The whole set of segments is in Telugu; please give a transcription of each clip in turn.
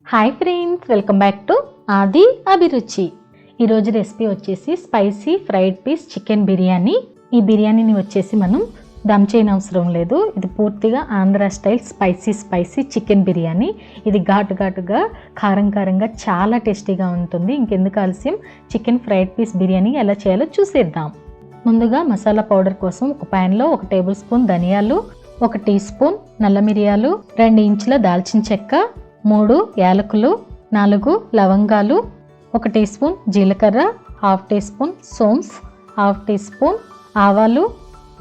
Hi friends, welcome back to Aadi Abhiruchi. ఈరోజు రెసిపీ వచ్చేసి spicy fried piece chicken biryani. ఈ బిర్యానీని వచ్చేసి మనం దమ్ చేయని అవసరం లేదు. ఇది పూర్తిగా Andhra style spicy chicken biryani. ఇది ఘాటుగా కారంగా చాలా టేస్టీగా ఉంటుంది. ఇంకెందుకు ఆలస్యం, చికెన్ ఫ్రైడ్ పీస్ బిర్యానీ ఎలా చేయాలో చూసేద్దాం. ముందుగా మసాలా పౌడర్ కోసం ఒక ప్యాన్లో 1 టేబుల్ స్పూన్ ధనియాలు, 1 టీ స్పూన్ నల్ల మిరియాలు, 2 ఇంచుల దాల్చిన చెక్క, 3 యాలకులు, 4 లవంగాలు, 1 టీ స్పూన్ జీలకర్ర, 1/2 టీ స్పూన్ సోంఫ్, 1/2 టీ స్పూన్ ఆవాలు,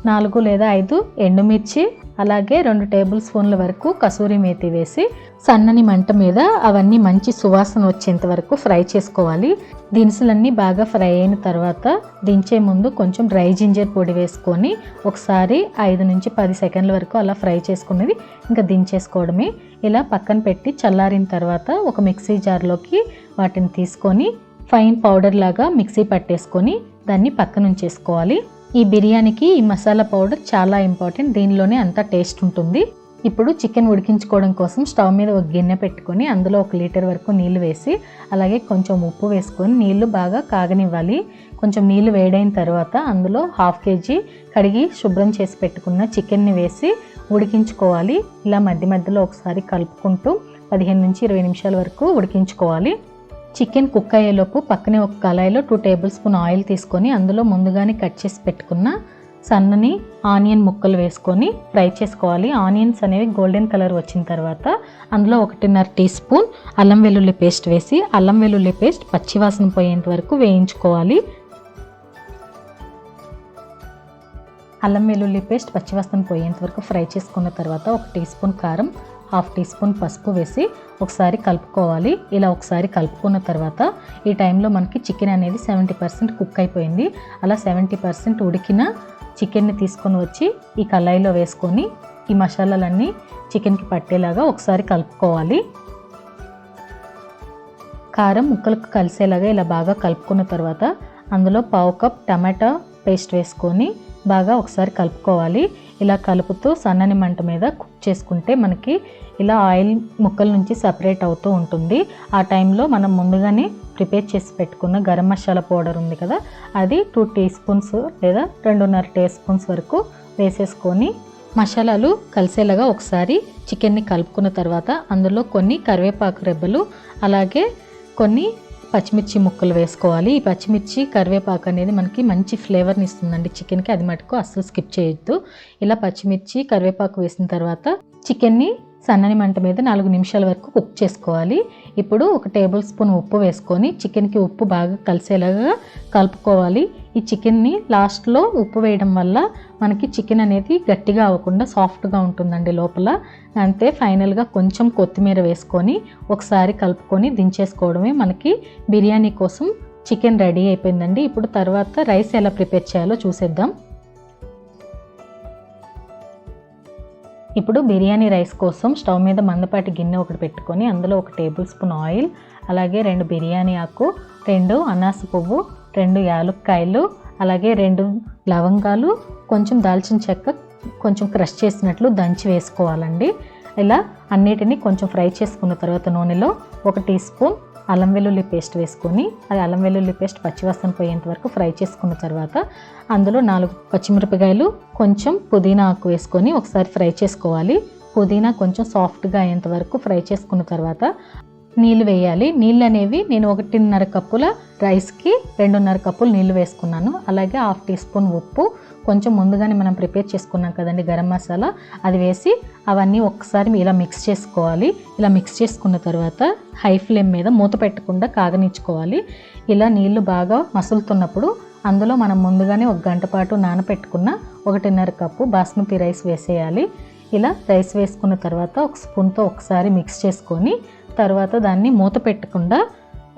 4 లేదా 5 ఎండుమిర్చి, అలాగే 2 టేబుల్ స్పూన్ల వరకు కసూరి మేతి వేసి సన్నని మంట మీద అవన్నీ మంచి సువాసన వచ్చేంత వరకు ఫ్రై చేసుకోవాలి. దినుసులన్నీ బాగా ఫ్రై అయిన తర్వాత దించే ముందు కొంచెం డ్రై జింజర్ పొడి వేసుకొని ఒకసారి 5 నుంచి 10 సెకండ్ల వరకు అలా ఫ్రై చేసుకునేది ఇంకా దించేసుకోవడమే. ఇలా పక్కన పెట్టి చల్లారిన తర్వాత ఒక మిక్సీ జార్లోకి వాటిని తీసుకొని ఫైన్ పౌడర్ లాగా మిక్సీ పట్టేసుకొని దాన్ని పక్కన ఉంచేసుకోవాలి. ఈ బిర్యానీకి ఈ మసాలా పౌడర్ చాలా ఇంపార్టెంట్, దీనిలోనే అంత టేస్ట్ ఉంటుంది. ఇప్పుడు చికెన్ ఉడికించుకోవడం కోసం స్టవ్ మీద ఒక గిన్నె పెట్టుకొని అందులో 1 లీటర్ వరకు నీళ్లు వేసి అలాగే కొంచెం ఉప్పు వేసుకొని నీళ్లు బాగా కాగనివ్వాలి. కొంచెం నీళ్లు వేడైన తర్వాత అందులో 1/2 కేజీ కడిగి శుభ్రం చేసి పెట్టుకున్న చికెన్ని వేసి ఉడికించుకోవాలి. ఇలా మధ్యలో ఒకసారి కలుపుకుంటూ 15 నుంచి 20 నిమిషాల వరకు ఉడికించుకోవాలి. చికెన్ కుక్ అయ్యేలోపు పక్కనే ఒక కళాయిలో 2 టేబుల్ స్పూన్ ఆయిల్ తీసుకొని అందులో ముందుగానే కట్ చేసి పెట్టుకున్న సన్నని ఆనియన్ ముక్కలు వేసుకొని ఫ్రై చేసుకోవాలి. ఆనియన్స్ అనేవి గోల్డెన్ కలర్ వచ్చిన తర్వాత అందులో 1.5 టీ స్పూన్ అల్లం వెల్లుల్లి పేస్ట్ వేసి అల్లం వెల్లుల్లి పేస్ట్ పచ్చివాసన పోయేంత వరకు వేయించుకోవాలి. అల్లం వెల్లుల్లి పేస్ట్ పచ్చివాసన పోయేంత వరకు ఫ్రై చేసుకున్న తర్వాత 1 టీ స్పూన్ కారం, 1/2 టీ స్పూన్ పసుపు వేసి ఒకసారి కలుపుకోవాలి. ఇలా ఒకసారి కలుపుకున్న తర్వాత ఈ టైంలో మనకి చికెన్ అనేది 70% కుక్ అయిపోయింది. అలా 70% ఉడికిన చికెన్ని తీసుకొని వచ్చి ఈ కళాయిలో వేసుకొని ఈ మసాలాలన్నీ చికెన్కి పట్టేలాగా ఒకసారి కలుపుకోవాలి. కారం ముక్కలకు కలిసేలాగా ఇలా బాగా కలుపుకున్న తర్వాత అందులో 1/2 కప్ టమాటా పేస్ట్ వేసుకొని బాగా ఒకసారి కలుపుకోవాలి. ఇలా కలుపుతూ సన్నని మంట మీద కుక్ చేసుకుంటే మనకి ఇలా ఆయిల్ ముక్కల నుంచి సపరేట్ అవుతూ ఉంటుంది. ఆ టైంలో మనం ముందుగానే ప్రిపేర్ చేసి పెట్టుకున్న గరం మసాలా పౌడర్ ఉంది కదా, అది 2 టీ స్పూన్స్ లేదా 2.5 టీ స్పూన్స్ వరకు వేసేసుకొని మసాలాలు కలిసేలాగా ఒకసారి చికెన్ని కలుపుకున్న తర్వాత అందులో కొన్ని కరివేపాకు రెబ్బలు అలాగే కొన్ని పచ్చిమిర్చి ముక్కలు వేసుకోవాలి. ఈ పచ్చిమిర్చి కరివేపాకు అనేది మనకి మంచి ఫ్లేవర్ని ఇస్తుందండి చికెన్కి, అది మటుకు అస్సలు స్కిప్ చేయొద్దు. ఇలా పచ్చిమిర్చి కరివేపాకు వేసిన తర్వాత చికెన్ని సన్నని మంట మీద 4 నిమిషాల వరకు కుక్ చేసుకోవాలి. ఇప్పుడు 1 టేబుల్ స్పూన్ ఉప్పు వేసుకొని చికెన్కి ఉప్పు బాగా కలిసేలాగా కలుపుకోవాలి. ఈ చికెన్ని లాస్ట్లో ఉప్పు వేయడం వల్ల మనకి చికెన్ అనేది గట్టిగా అవ్వకుండా సాఫ్ట్గా ఉంటుందండి లోపల. అంతే, ఫైనల్గా కొంచెం కొత్తిమీర వేసుకొని ఒకసారి కలుపుకొని దించేసుకోవడమే. మనకి బిర్యానీ కోసం చికెన్ రెడీ అయిపోయిందండి. ఇప్పుడు తర్వాత రైస్ ఎలా ప్రిపేర్ చేయాలో చూసేద్దాం. ఇప్పుడు బిర్యానీ రైస్ కోసం స్టవ్ మీద మందపాటి గిన్నె ఒకటి పెట్టుకొని అందులో 1 టేబుల్ స్పూన్ ఆయిల్, అలాగే 2 బిర్యానీ ఆకు, 2 అనాస పువ్వు, 2 యాలక్కాయలు, అలాగే 2 లవంగాలు, కొంచెం దాల్చిన చెక్క కొంచెం క్రష్ చేసినట్లు దంచి వేసుకోవాలండి. ఇలా అన్నిటినీ కొంచెం ఫ్రై చేసుకున్న తర్వాత నూనెలో 1 టీ స్పూన్ అల్లం వెల్లుల్లి పేస్ట్ వేసుకొని అది అల్లం వెల్లుల్లి పేస్ట్ పచ్చివాసన పోయేంత వరకు ఫ్రై చేసుకున్న తర్వాత అందులో 4 పచ్చిమిరపకాయలు, కొంచెం పుదీనా ఆకు వేసుకొని ఒకసారి ఫ్రై చేసుకోవాలి. పుదీనా కొంచెం సాఫ్ట్గా అయ్యేంత వరకు ఫ్రై చేసుకున్న తర్వాత నీళ్ళు వేయాలి. నీళ్ళు అనేవి నేను 1.5 కప్పుల రైస్కి 2.5 కప్పులు నీళ్ళు వేసుకున్నాను. అలాగే 1/2 టీ స్పూన్ ఉప్పు, కొంచెం ముందుగానే మనం ప్రిపేర్ చేసుకున్నాం కదండి గరం మసాలా, అది వేసి అవన్నీ ఒకసారి ఇలా మిక్స్ చేసుకోవాలి. ఇలా మిక్స్ చేసుకున్న తర్వాత హై ఫ్లేమ్ మీద మూత పెట్టకుండా కాగనిచ్చుకోవాలి. ఇలా నీళ్లు బాగా మసులుతున్నప్పుడు అందులో మనం ముందుగానే 1 గంట పాటు నానపెట్టుకున్న 1.5 కప్పు బాస్మతి రైస్ వేసేయాలి. ఇలా రైస్ వేసుకున్న తర్వాత 1 స్పూన్తో ఒకసారి మిక్స్ చేసుకొని తర్వాత దాన్ని మూత పెట్టకుండా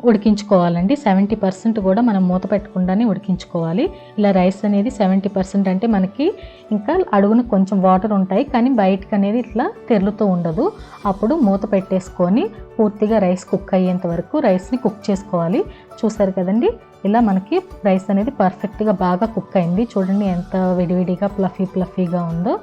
ఉడికించుకోవాలండి. 70% కూడా మనం మూత పెట్టకుండానే ఉడికించుకోవాలి. ఇలా రైస్ అనేది 70% అంటే మనకి ఇంకా అడుగున కొంచెం వాటర్ ఉంటాయి, కానీ బయటకు అనేది ఇట్లా తెరులుతూ ఉండదు. అప్పుడు మూత పెట్టేసుకొని పూర్తిగా రైస్ కుక్ అయ్యేంత వరకు రైస్ని కుక్ చేసుకోవాలి. చూసారు కదండి, ఇలా మనకి రైస్ అనేది పర్ఫెక్ట్గా బాగా కుక్ అయింది. చూడండి ఎంత విడివిడిగా ఫ్లఫీగా ఉందో.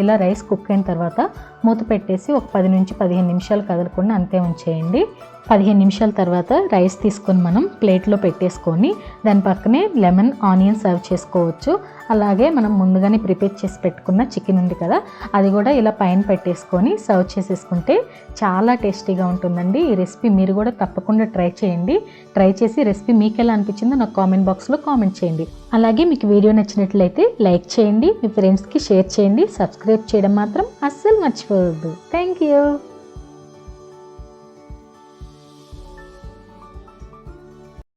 ఇలా రైస్ కుక్ అయిన తర్వాత మూత పెట్టేసి ఒక 10 నుంచి 15 నిమిషాలు కదలకుండా అంతే ఉంచేయండి. 15 నిమిషాల తర్వాత రైస్ తీసుకొని మనం ప్లేట్లో పెట్టేసుకొని దాని పక్కనే లెమన్ ఆనియన్ సర్వ్ చేసుకోవచ్చు. అలాగే మనం ముందుగానే ప్రిపేర్ చేసి పెట్టుకున్న చికెన్ ఉంది కదా, అది కూడా ఇలా పైన పెట్టేసుకొని సర్వ్ చేసేసుకుంటే చాలా టేస్టీగా ఉంటుందండి. ఈ రెసిపీ మీరు కూడా తప్పకుండా ట్రై చేయండి. ట్రై చేసి రెసిపీ మీకు ఎలా అనిపించిందో నాకు కామెంట్ బాక్స్లో కామెంట్ చేయండి. అలాగే మీకు వీడియో నచ్చినట్లయితే లైక్ చేయండి, మీ ఫ్రెండ్స్కి షేర్ చేయండి, సబ్స్క్రైబ్ చేయడం మాత్రం అస్సలు మర్చిపోవద్దు. Thank you.